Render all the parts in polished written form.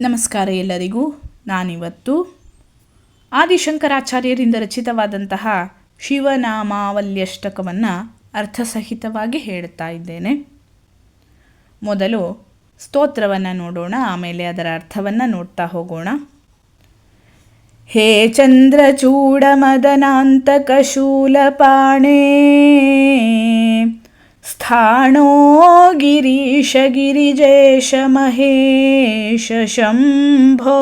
ನಮಸ್ಕಾರ ಎಲ್ಲರಿಗೂ. ನಾನಿವತ್ತು ಆದಿಶಂಕರಾಚಾರ್ಯರಿಂದ ರಚಿತವಾದಂತಹ ಶಿವನಾಮಾವಲ್ಯಷ್ಟಕವನ್ನು ಅರ್ಥಸಹಿತವಾಗಿ ಹೇಳುತ್ತಾ ಇದ್ದೇನೆ. ಮೊದಲು ಸ್ತೋತ್ರವನ್ನು ನೋಡೋಣ, ಆಮೇಲೆ ಅದರ ಅರ್ಥವನ್ನು ನೋಡ್ತಾ ಹೋಗೋಣ. ಹೇ ಚಂದ್ರಚೂಡಮದನಾಂತಕಶೂಲಪಾಣೇ ಸ್ಥಾಣೋ ಗಿರೀಶ ಗಿರಿಜೇಶ ಮಹೇಶ ಶಂಭೋ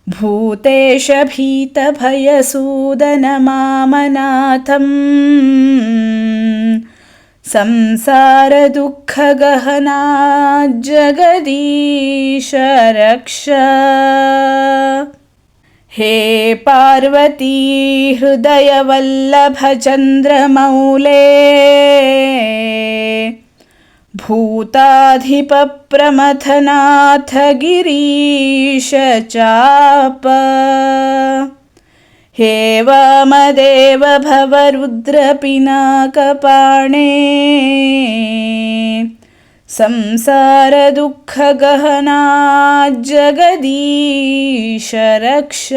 ಭೂತೇಶ ಭೀತಭಯಸೂದನ ಮಾಮನಾಥಂ ಸಂಸಾರ ದುಃಖಗಹನಾ ಜಗದೀಶ ರಕ್ಷ. ಹೇ ಪಾರ್ವತೀ ಹೃದಯವಲ್ಲಭ ಚಂದ್ರಮೌಲೇ ಭೂತಾಧಿಪ ಪ್ರಮಥನಾಥ ಗಿರೀಶ ಚಾಪ. ಹೇ ವಾಮದೇವ ಭವರುದ್ರ ಪಿನಾಕಪಾಣೇ ಸಂಸಾರ ದುಃಖಗಹನಾ ಜಗದೀಶ ರಕ್ಷ.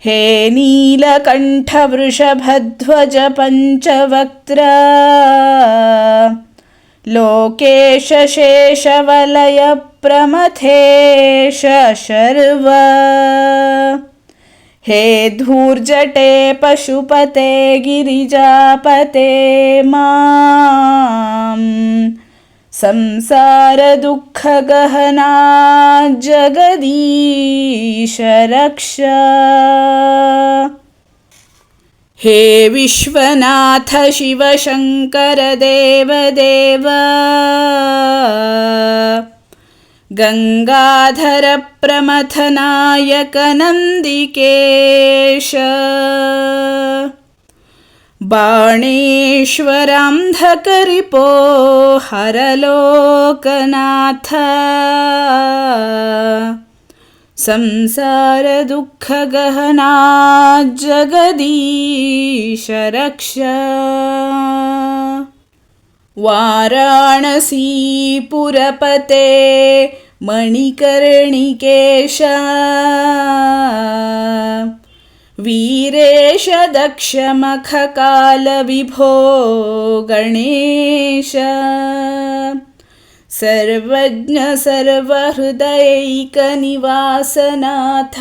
ಹೇ ನೀಲಕಂಠ ವೃಷಭಧ್ವಜ ಪಂಚವಕ್ತ್ರ ಲೋಕೇಶ ಶೇಷವಲಯ ಪ್ರಮಥೇಶ ಶರ್ವ. ಹೇ ಧೂರ್ಜಟೆ ಪಶುಪತೆ ಗಿರಿಜಾಪತೆ ಮಾಂ ಸಂಸಾರ ದುಃಖಗಹನಾ ಜಗದೀಶ ರಕ್ಷ. ಹೇ ವಿಶ್ವನಾಥ ಶಿವಶಂಕರ ದೇವದೇವ ಗಂಗಾಧರ ಪ್ರಮಥನಾಯಕ ನಂದಿಕೇಶ ಬಾಣೇಶ್ವರಾಂಧಕರಿಪೋ ಹರಲೋಕನಾಥ ಸಂಸಾರ ದುಃಖಗಹನಾ ಜಗದೀಶ ರಕ್ಷ. ವಾರಾಣಸೀಪುರಪತೆ ಮಣಿಕರ್ಣಿಕೇಶ ವೀರೇಶ ದಕ್ಷ ಮಖಕಾಲ ವಿಭೋ ಗಣೇಶ ಸರ್ವಜ್ಞ ಸರ್ವಹೃದಯೈಕ ನಿವಾಸನಾಥ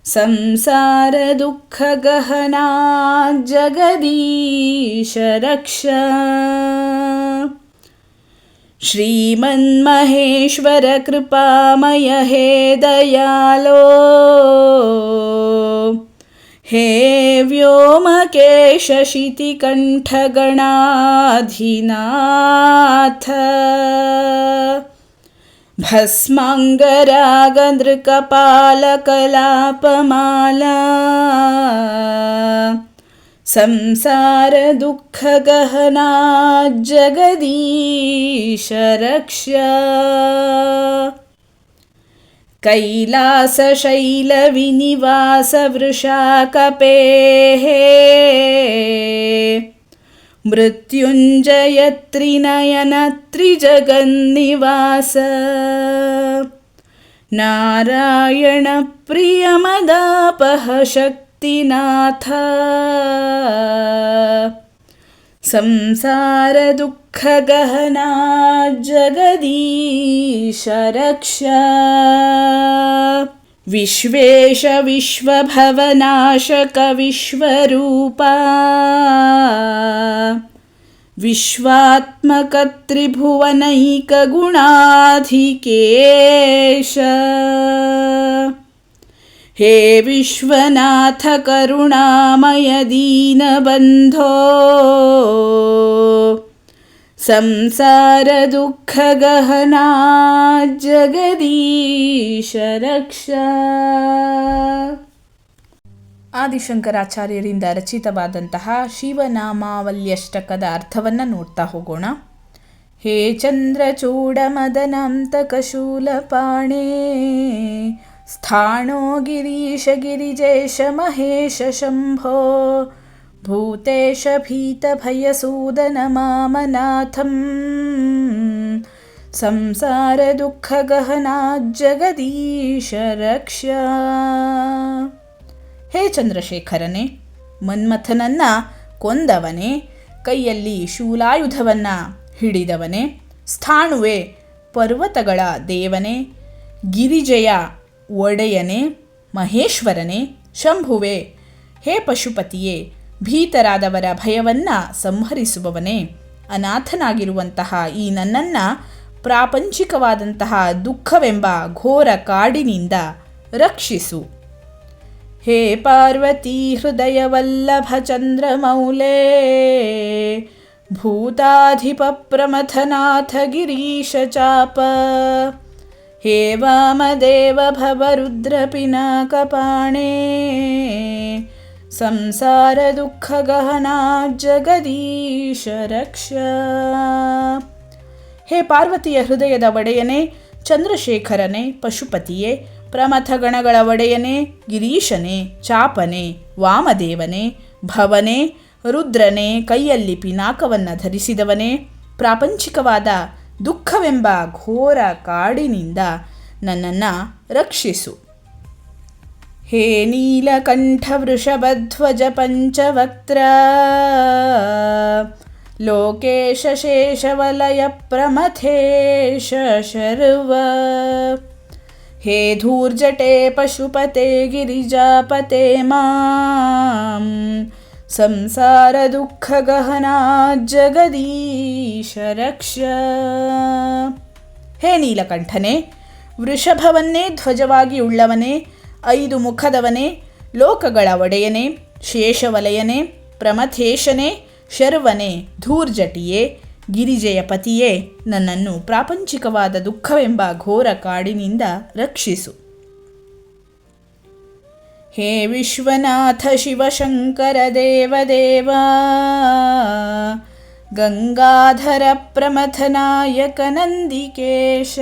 ಸಂಸಾರ ದುಃಖಗಹನಾ ಜಗದೀಶ ರಕ್ಷ. ಶ್ರೀಮನ್ಮಹೇಶ್ವರ ಕೃಪಾಮಯ ಹೇ ದಯಾಲೋ ಹೇ ವ್ಯೋಮಕೇಶ ಶಿತಿಕಂಠ ಗಣಾಧಿನಾಥ ಭಸ್ಮಾಂಗರಾಗ ನೃಕಪಾಲ ಕಲಾಪಮಾಲಾ ಸಂಸಾರ ದುಃಖಗಹನಾ ಜಗದೀಶ ರಕ್ಷ. ಕೈಲಾಸ ಶೈಲ ವಿನಿವಾಸ ವೃಷಾಕಪೇಃ ಮೃತ್ಯುಂಜಯ ತ್ರಿನಯನ ತ್ರಿಜಗನ್ನಿವಾಸ ನಾರಾಯಣ ಪ್ರಿಯಮದಾಪಹ ಶಕ್ತಿನಾಥ ಸಂಸಾರ ದುಃಖಗಹನಾ ಜಗದೀಶ ರಕ್ಷ. ವಿಶ್ವೇಶ ವಿಶ್ವಭವನಾಶಕ ವಿಶ್ವರೂಪ ವಿಶ್ವಾತ್ಮಕ ತ್ರಿಭುವನೈಕ ಗುಣಾಧಿಕೇಶ. ಹೇ ವಿಶ್ವನಾಥ ಕರುಣಾಮಯ ದೀನಬಂಧೋ ಸಂಸಾರ ದುಃಖಗಹನಾ ಜಗದೀಶ ರಕ್ಷ. ಆದಿಶಂಕರಾಚಾರ್ಯರಿಂದ ರಚಿತವಾದಂತಹ ಶಿವನಾಮಾವಲ್ಯಷ್ಟಕದ ಅರ್ಥವನ್ನು ನೋಡ್ತಾ ಹೋಗೋಣ. ಹೇ ಚಂದ್ರಚೂಡಮದನಾಂತಕಶೂಲಪಾಣೇ ಸ್ಥಾಣೋ ಗಿರೀಶ ಗಿರಿಜೇಶ ಮಹೇಶ ಶಂಭೋ ಭೂತೇಶ ಭೀತಭಯಸೂದನ ಮಾಮನಾಥಂ ಸಂಸಾರ ದುಃಖ ಗಹನ ಜಗದೀಶ ರಕ್ಷ. ಹೇ ಚಂದ್ರಶೇಖರನೇ, ಮನ್ಮಥನನ್ನ ಕೊಂದವನೇ, ಕೈಯಲ್ಲಿ ಶೂಲಾಯುಧವನ್ನು ಹಿಡಿದವನೇ, ಸ್ಥಾಣುವೆ, ಪರ್ವತಗಳ ದೇವನೇ, ಗಿರಿಜೆಯ ಒಡೆಯನೇ, ಮಹೇಶ್ವರನೇ, ಶಂಭುವೆ, ಹೇ ಪಶುಪತಿಯೇ, ಭೀತರಾದವರ ಭಯವನ್ನು ಸಂಹರಿಸುವವನೇ, ಅನಾಥನಾಗಿರುವಂತಹ ಈ ನನ್ನನ್ನು ಪ್ರಾಪಂಚಿಕವಾದಂತಹ ದುಃಖವೆಂಬ ಘೋರ ಕಾಡಿನಿಂದ ರಕ್ಷಿಸು. ಹೇ ಪಾರ್ವತಿ ಹೃದಯವಲ್ಲಭ ಚಂದ್ರಮೌಲೇ, ಭೂತಾಧಿಪ ಪ್ರಮಥನಾಥ ಗಿರೀಶ ಚಾಪ, ಹೇ ವಾಮದೇವ ಭವರುದ್ರ ಪಿನಾಕಪಾಣೇ, ಸಂಸಾರ ದುಃಖ ಗಹನ ಜಗದೀಶ ರಕ್ಷ. ಹೇ ಪಾರ್ವತಿಯ ಹೃದಯದ ಒಡೆಯನೇ, ಚಂದ್ರಶೇಖರನೇ, ಪಶುಪತಿಯೇ, ಪ್ರಮಥ ಗಣಗಳ ಒಡೆಯನೇ, ಗಿರೀಶನೇ, ಚಾಪನೆ, ವಾಮದೇವನೇ, ಭವನೇ, ರುದ್ರನೇ, ಕೈಯಲ್ಲಿ ಪಿನಾಕವನ್ನು ಧರಿಸಿದವನೇ, ಪ್ರಾಪಂಚಿಕವಾದ ದುಃಖವೆಂಬ ಘೋರ ಕಾಡಿನಿಂದ ನನ್ನನ್ನು ರಕ್ಷಿಸು. ಹೇ ನೀಲಕಂಠ ವೃಷಭಧ್ವಜ ಪಂಚವಕ್ತ್ರ, ಲೋಕೇಶ ಶೇಷವಲಯ ಪ್ರಮಥೇಶ ಶರ್ವ, ಹೇ ಧೂರ್ಜಟೆ ಪಶುಪತೆ ಗಿರಿಜಾಪತೆ ಮಾಂ, ಸಂಸಾರ ದುಃಖ ಗಹನ ಜಗದೀಶ ರಕ್ಷ. ಹೇ ನೀಲಕಂಠನೇ, ವೃಷಭವನ್ನೇ ಧ್ವಜವಾಗಿ ಉಳ್ಳವನೇ, 5 ಮುಖದವನೇ, ಲೋಕಗಳ ಒಡೆಯನೇ, ಶೇಷವಲಯನೇ, ಪ್ರಮಥೇಶನೇ, ಶರ್ವನೇ, ಧೂರ್ಜಟಿಯೇ, ಗಿರಿಜೆಯ ಪತಿಯೇ, ನನ್ನನ್ನು ಪ್ರಾಪಂಚಿಕವಾದ ದುಃಖವೆಂಬ ಘೋರ ಕಾಡಿನಿಂದ ರಕ್ಷಿಸು. ಹೇ ವಿಶ್ವನಾಥ ಶಿವಶಂಕರ ದೇವದೇವ, ಗಂಗಾಧರ ಪ್ರಮಥನಾಯಕ ನಂದಿಕೇಶ,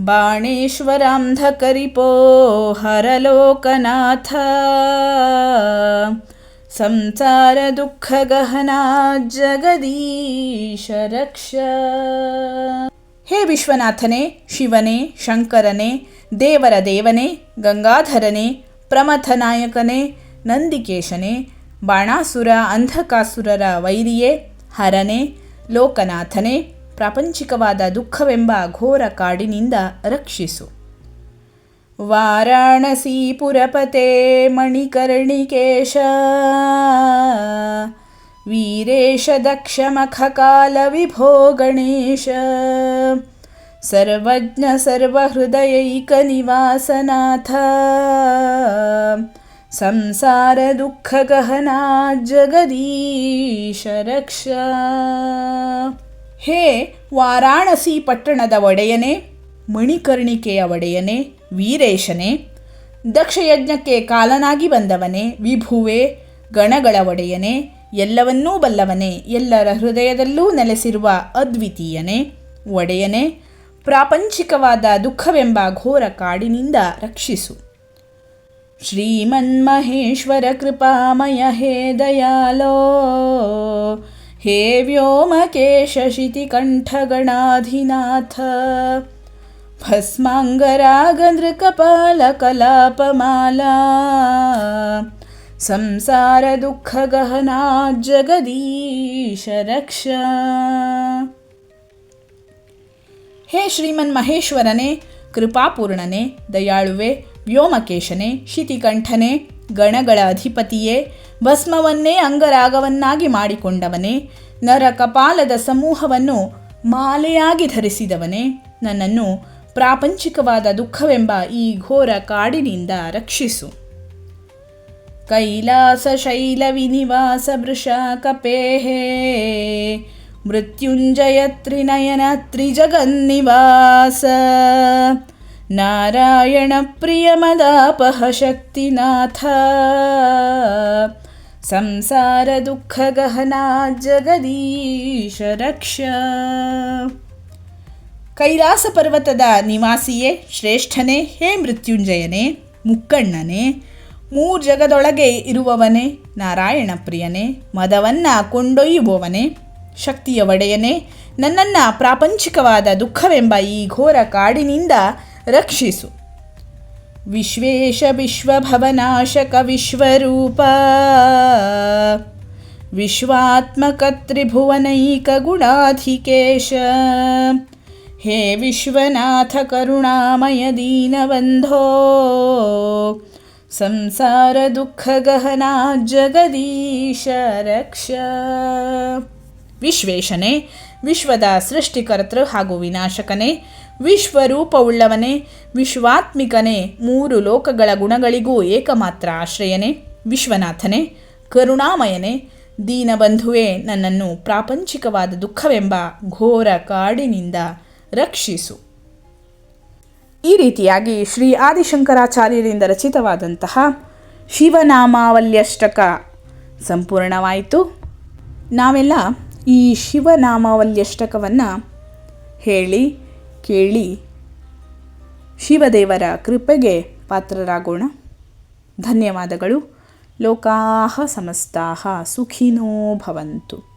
ಬಾಣೇಶ್ವರಾಂಧಕರಿಪೋ ಹರಲೋಕನಾಥ, ಸಂಸಾರ ದುಃಖ ಗಹನ ಜಗದೀಶ ರಕ್ಷ. ಹೇ ವಿಶ್ವನಾಥನೇ, ಶಿವನೇ, ಶಂಕರನೇ, ದೇವರ ದೇವನೇ, ಗಂಗಾಧರನೇ, ಪ್ರಮಥನಾಯಕನೇ, ನಂದಿಕೇಶನೇ, ಬಾಣಾಸುರ ಅಂಧಕಾಸುರರ ವೈರಿಯೇ, ಹರನೇ, ಲೋಕನಾಥನೇ, ಪ್ರಾಪಂಚಿಕವಾದ ದುಃಖವೆಂಬ ಘೋರ ಕಾಡಿನಿಂದ ರಕ್ಷಿಸು. ವಾರಾಣಸೀಪುರಪತೆ ಮಣಿಕರ್ಣಿಕೇಶ, ವೀರೇಶ ದಕ್ಷ ಮಖಕಾಲ ವಿಭೋ ಗಣೇಶ, ಸರ್ವಜ್ಞ ಸರ್ವಹೃದಯೈಕ ನಿವಾಸನಾಥ, ಸಂಸಾರ ದುಃಖ ಗಹನ ಜಗದೀಶ ರಕ್ಷ. ಹೇ ವಾರಾಣಸಿ ಪಟ್ಟಣದ ಒಡೆಯನೇ, ಮಣಿಕರ್ಣಿಕೆಯ ಒಡೆಯನೇ, ವೀರೇಶನೇ, ದಕ್ಷಯಜ್ಞಕ್ಕೆ ಕಾಲನಾಗಿ ಬಂದವನೇ, ವಿಭುವೇ, ಗಣಗಳ ಒಡೆಯನೇ, ಎಲ್ಲವನ್ನೂ ಬಲ್ಲವನೇ, ಎಲ್ಲರ ಹೃದಯದಲ್ಲೂ ನೆಲೆಸಿರುವ ಅದ್ವಿತೀಯನೇ, ಒಡೆಯನೇ, ಪ್ರಾಪಂಚಿಕವಾದ ದುಃಖವೆಂಬ ಘೋರ ಕಾಡಿನಿಂದ ರಕ್ಷಿಸು. ಶ್ರೀಮನ್ಮಹೇಶ್ವರ ಕೃಪಾಮಯ ಹೇ ದಯಾಲೋ, ಹೇ ವ್ಯೋಮಕೇಶ ಶಿತಿಕಂಠಗಣಾಧಿನಾಥ, ಭಸ್ಮಾಂಗರಾಗನೃಕಪಾಲ ಕಲಾಪಮಾಲಾ, ಸಂಸಾರ ದುಃಖ ಗಹನ ಜಗದೀಶ ರಕ್ಷ. ಹೇ ಶ್ರೀಮನ್ ಮಹೇಶ್ವರನೇ, ಕೃಪಾಪೂರ್ಣನೇ, ದಯಾಳುವೆ, ವ್ಯೋಮಕೇಶನೇ, ಶಿತಿಕಂಠನೇ, ಗಣಗಳ ಅಧಿಪತಿಯೇ, ಭಸ್ಮವನ್ನೇ ಅಂಗರಾಗವನ್ನಾಗಿ ಮಾಡಿಕೊಂಡವನೇ, ನರಕಪಾಲದ ಸಮೂಹವನ್ನು ಮಾಲೆಯಾಗಿ ಧರಿಸಿದವನೇ, ನನ್ನನ್ನು ಪ್ರಾಪಂಚಿಕವಾದ ದುಃಖವೆಂಬ ಈ ಘೋರ ಕಾಡಿನಿಂದ ರಕ್ಷಿಸು. ಕೈಲಾಸ ಶೈಲ ವಿನಿವಾಸ ವೃಷಾಕಪೇಹೇ, ಮೃತ್ಯುಂಜಯ ತ್ರಿನಯನ ತ್ರಿಜಗನ್ನಿವಾಸ, ನಾರಾಯಣ ಪ್ರಿಯ ಮದಾಪಹ ಶಕ್ತಿನಾಥ, ಸಂಸಾರ ದುಃಖ ಗಹನ ಜಗದೀಶ ರಕ್ಷ. ಕೈಲಾಸ ಪರ್ವತದ ನಿವಾಸಿಯೇ, ಶ್ರೇಷ್ಠನೇ, ಹೇ ಮೃತ್ಯುಂಜಯನೇ, ಮುಕ್ಕಣ್ಣನೇ, ಮೂರು ಜಗದೊಳಗೆ ಇರುವವನೇ, ನಾರಾಯಣ ಪ್ರಿಯನೇ, ಮದವನ್ನು ಕೊಂಡೊಯ್ಯುವವನೇ, ಶಕ್ತಿಯ ಒಡೆಯನೇ, ನನ್ನನ್ನು ಪ್ರಾಪಂಚಿಕವಾದ ದುಃಖವೆಂಬ ಈ ಘೋರ ಕಾಡಿನಿಂದ ರಕ್ಷಿಸು. ವಿಶ್ವೇಶ ವಿಶ್ವಭವನಾಶಕ ವಿಶ್ವರೂಪ ವಿಶ್ವಾತ್ಮಕ ತ್ರಿಭುವನೈಕ ಗುಣಾಧಿಕೇಶ, ಹೇ ವಿಶ್ವನಾಥ ಕರುಣಾಮಯ ದೀನಬಂಧೋ, ಸಂಸಾರ ದುಃಖ ಗಹನಾ ಜಗದೀಶ ರಕ್ಷ. ವಿಶ್ವೇಶನೇ, ವಿಶ್ವದ ಸೃಷ್ಟಿಕರ್ತೃ ಹಾಗೂ ವಿನಾಶಕನೇ, ವಿಶ್ವರೂಪವುಳ್ಳವನೇ, ವಿಶ್ವಾತ್ಮಿಕನೇ, ಮೂರು ಲೋಕಗಳ ಗುಣಗಳಿಗೂ ಏಕಮಾತ್ರ ಆಶ್ರಯನೇ, ವಿಶ್ವನಾಥನೇ, ಕರುಣಾಮಯನೇ, ದೀನಬಂಧುವೇ, ನನ್ನನ್ನು ಪ್ರಾಪಂಚಿಕವಾದ ದುಃಖವೆಂಬ ಘೋರ ಕಾಡಿನಿಂದ ರಕ್ಷಿಸು. ಈ ರೀತಿಯಾಗಿ ಶ್ರೀ ಆದಿಶಂಕರಾಚಾರ್ಯರಿಂದ ರಚಿತವಾದಂತಹ ಶಿವನಾಮಾವಲ್ಯಷ್ಟಕ ಸಂಪೂರ್ಣವಾಯಿತು. ನಾವೆಲ್ಲ ಈ ಶಿವನಾಮಾವಲ್ಯಷ್ಟಕವನ್ನು ಹೇಳಿ ಕೇಳಿ ಶಿವದೇವರ ಕೃಪೆಗೆ ಪಾತ್ರರಾಗೋಣ. ಧನ್ಯವಾದಗಳು. ಲೋಕಾಃ ಸಮಸ್ತಾಃ ಸುಖಿನೋ ಭವಂತು.